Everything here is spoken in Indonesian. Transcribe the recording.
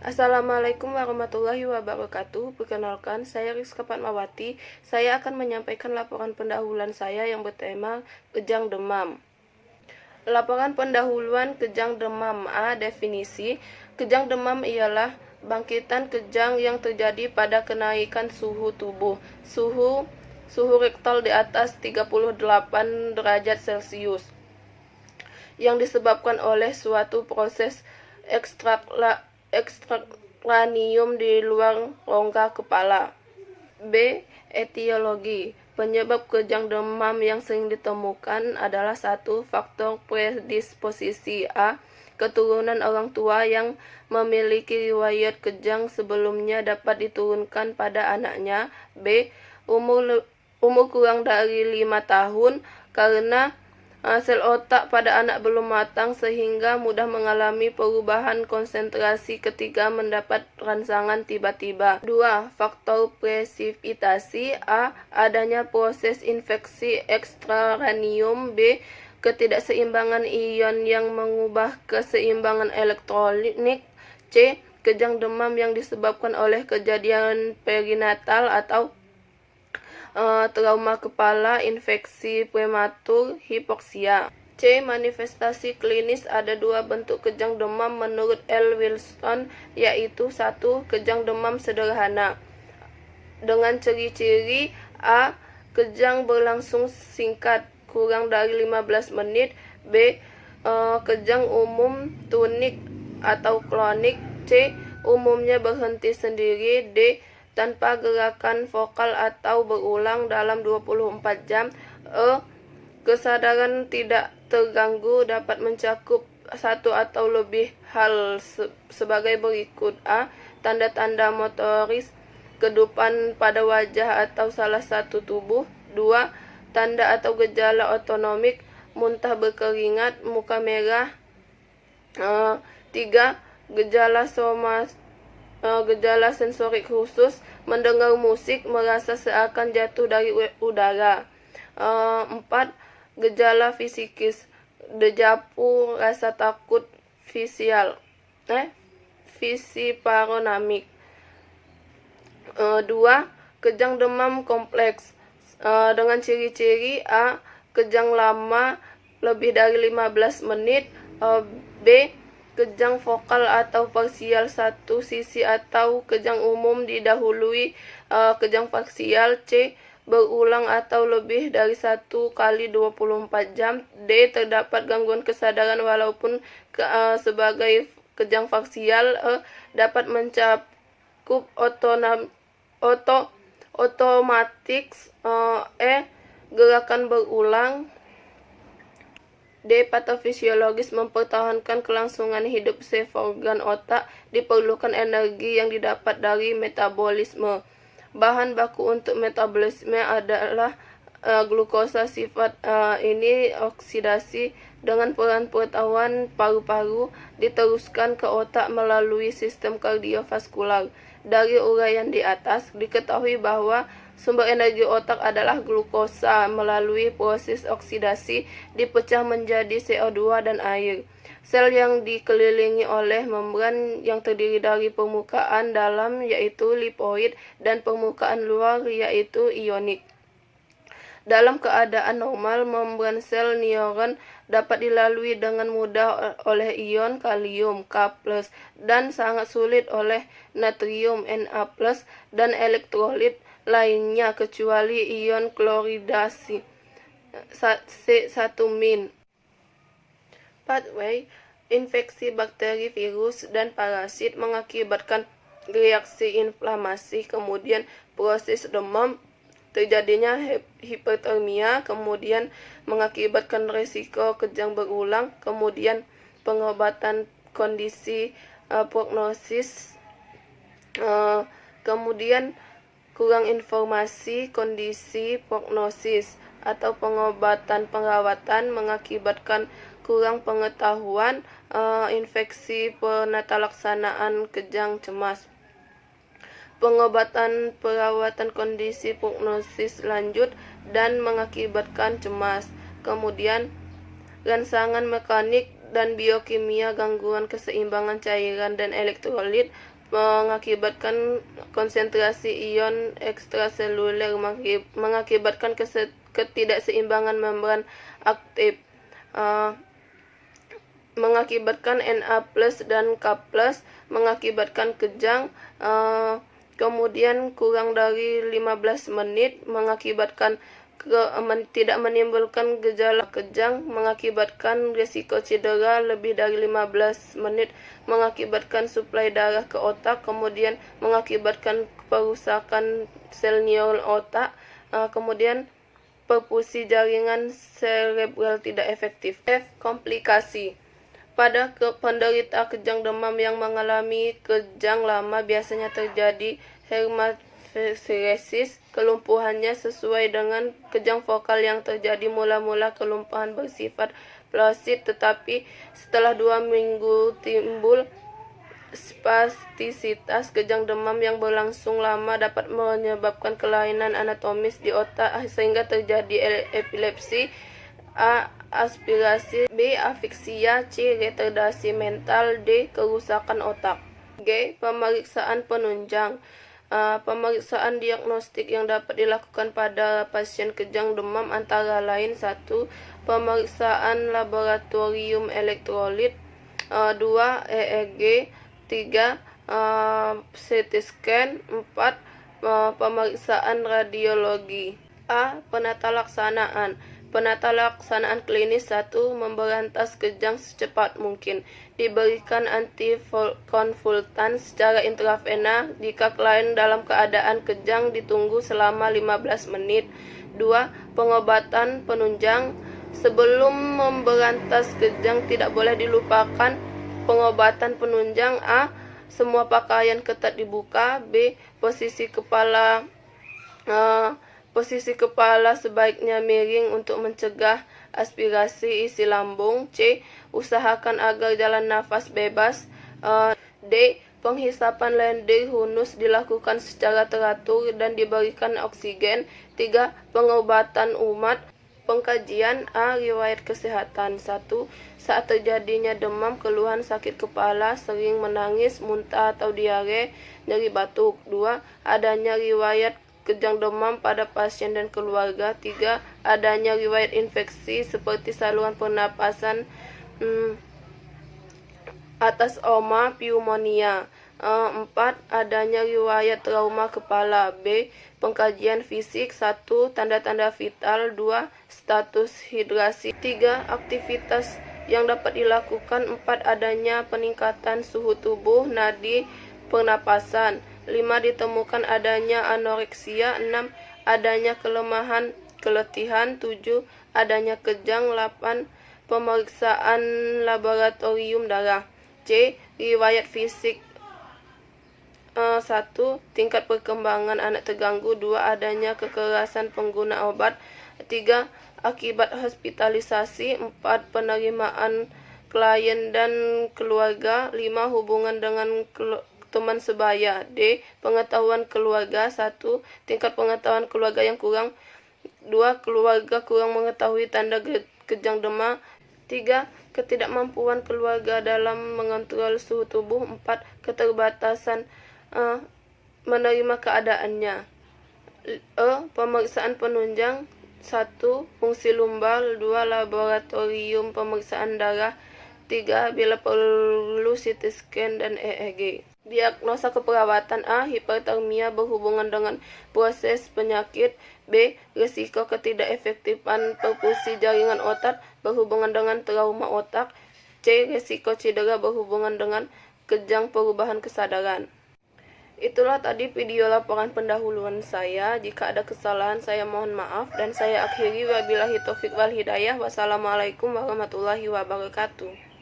Assalamualaikum warahmatullahi wabarakatuh. Perkenalkan, saya Rizka Fatmawati. Saya akan menyampaikan laporan pendahuluan saya yang bertema kejang demam. Laporan pendahuluan kejang demam. Definisi. Kejang demam ialah bangkitan kejang yang terjadi pada kenaikan suhu tubuh. Suhu rektal di atas 38 derajat Celcius yang disebabkan oleh suatu proses ekstrak kranium di luar rongga kepala. B. Etiologi. Penyebab kejang demam yang sering ditemukan adalah satu, faktor predisposisi. Keturunan orang tua yang memiliki riwayat kejang sebelumnya dapat diturunkan pada anaknya. B. Umur kurang dari 5 tahun karena sel otak pada anak belum matang sehingga mudah mengalami perubahan konsentrasi ketika mendapat rangsangan tiba-tiba. 2. Faktor presipitasi. Adanya proses infeksi ekstraranium. B. Ketidakseimbangan ion yang mengubah keseimbangan elektronik. C. Kejang demam yang disebabkan oleh kejadian perinatal atau trauma kepala, infeksi prematur, hipoksia. C. Manifestasi klinis. Ada dua bentuk kejang demam menurut L. Wilson, yaitu 1. Kejang demam sederhana dengan ciri-ciri. Kejang berlangsung singkat, kurang dari 15 menit. B. Kejang umum tunik atau klonik. C. Umumnya berhenti sendiri. D. Tanpa gerakan vokal atau berulang dalam 24 jam. Kesadaran tidak terganggu dapat mencakup satu atau lebih hal sebagai berikut. Tanda-tanda motoris, kedupan pada wajah atau salah satu tubuh. 2. Tanda atau gejala otonomik, muntah berkeringat, muka merah. 3. Gejala sensorik khusus, mendengar musik, merasa seakan jatuh dari udara. 4. Gejala fisikis, dejavu, rasa takut visiparonamik. 2. Kejang demam kompleks dengan ciri-ciri. Kejang lama lebih dari 15 menit. B. Kejang vokal atau parsial satu sisi atau kejang umum didahului kejang parsial. C. Berulang atau lebih dari 1 kali 24 jam. D. Terdapat gangguan kesadaran walaupun sebagai kejang parsial. Dapat mencakup otomatik. Gerakan berulang. D. Patofisiologis, mempertahankan kelangsungan hidup sel organ otak, diperlukan energi yang didapat dari metabolisme. Bahan baku untuk metabolisme adalah glukosa. Sifat ini oksidasi dengan peran pengetahuan paru-paru diteruskan ke otak melalui sistem kardiovaskular. Dari uraian di atas, diketahui bahwa sumber energi otak adalah glukosa. Melalui proses oksidasi dipecah menjadi CO2 dan air. Sel yang dikelilingi oleh membran yang terdiri dari permukaan dalam yaitu lipoid dan permukaan luar yaitu ionik. Dalam keadaan normal, membran sel neuron dapat dilalui dengan mudah oleh ion kalium K+, dan sangat sulit oleh natrium Na+, dan elektrolit lainnya kecuali ion kloridasi C1-. Pathway. Infeksi bakteri, virus, dan parasit mengakibatkan reaksi inflamasi, kemudian proses demam, terjadinya hipertermia, kemudian mengakibatkan risiko kejang berulang, kemudian pengobatan kondisi prognosis, kemudian kurang informasi kondisi prognosis atau pengobatan perawatan mengakibatkan kurang pengetahuan infeksi penata laksanaan kejang cemas. Pengobatan perawatan kondisi prognosis lanjut dan mengakibatkan cemas. Kemudian rangsangan mekanik dan biokimia, gangguan keseimbangan cairan dan elektrolit, mengakibatkan konsentrasi ion ekstraseluler, mengakibatkan ketidakseimbangan membran aktif, mengakibatkan Na+ dan K+, mengakibatkan kejang, kemudian kurang dari 15 menit, mengakibatkan tidak menimbulkan gejala kejang, mengakibatkan risiko cedera lebih dari 15 menit, mengakibatkan suplai darah ke otak, kemudian mengakibatkan perusakan sel neuron otak, kemudian perfusi jaringan serebral tidak efektif. Komplikasi. Pada penderita kejang demam yang mengalami kejang lama biasanya terjadi hematoeresis, kelumpuhannya sesuai dengan kejang vokal yang terjadi. Mula-mula kelumpuhan bersifat plastik, tetapi setelah 2 minggu timbul spastisitas. Kejang demam yang berlangsung lama dapat menyebabkan kelainan anatomis di otak sehingga terjadi epilepsi. A. Aspirasi. B. Afiksia. C. Retardasi mental. D. Kerusakan otak. G. Pemeriksaan penunjang. Pemeriksaan diagnostik yang dapat dilakukan pada pasien kejang demam antara lain: 1. Pemeriksaan laboratorium elektrolit, 2. EEG, 3. CT scan, 4. Pemeriksaan radiologi. A. Penata laksanaan. Penata laksanaan klinis: 1. Memberantas kejang secepat mungkin. Diberikan antikonvulsan secara intravena. Jika klien dalam keadaan kejang, ditunggu selama 15 menit. 2. Pengobatan penunjang. Sebelum memberantas kejang, tidak boleh dilupakan pengobatan penunjang. A. Semua pakaian ketat dibuka. B. Posisi kepala sebaiknya miring untuk mencegah aspirasi isi lambung. C. Usahakan agar jalan nafas bebas. D. Penghisapan lendir hunus dilakukan secara teratur dan diberikan oksigen. 3. Pengobatan umat. Pengkajian. A. Riwayat kesehatan. 1. Saat terjadinya demam, keluhan sakit kepala, sering menangis, muntah atau diare, nyeri batuk. 2. Adanya riwayat kejang demam pada pasien dan keluarga. 3. Adanya riwayat infeksi seperti saluran pernapasan atas oma, pneumonia. 4. Adanya riwayat trauma kepala. B. Pengkajian fisik. 1. Tanda-tanda vital. 2. Status hidrasi. 3. Aktivitas yang dapat dilakukan. 4. Adanya peningkatan suhu tubuh, nadi, pernapasan. 5. Ditemukan adanya anoreksia. 6. Adanya kelemahan, keletihan. 7. Adanya kejang. 8. Pemeriksaan laboratorium darah. C. Riwayat fisik. 1. Tingkat perkembangan anak terganggu. 2. Adanya kekerasan pengguna obat. 3. Akibat hospitalisasi. 4. Penerimaan klien dan keluarga. 5. Hubungan dengan teman sebaya. D. Pengetahuan keluarga. 1. Tingkat pengetahuan keluarga yang kurang. 2. Keluarga kurang mengetahui tanda kejang demam. 3. Ketidakmampuan keluarga dalam mengontrol suhu tubuh. 4. Keterbatasan menerima keadaannya. Pemeriksaan penunjang. 1. Fungsi lumbar. 2. Laboratorium pemeriksaan darah. 3. Bila perlu CT scan dan EEG. Diagnosa keperawatan. A. Hipertermia berhubungan dengan proses penyakit. B. Risiko ketidakefektifan perfusi jaringan otak berhubungan dengan trauma otak. C. Risiko cedera berhubungan dengan kejang perubahan kesadaran. Itulah tadi video laporan pendahuluan saya. Jika ada kesalahan saya mohon maaf dan saya akhiri wabillahi taufik wal hidayah. Wassalamualaikum warahmatullahi wabarakatuh.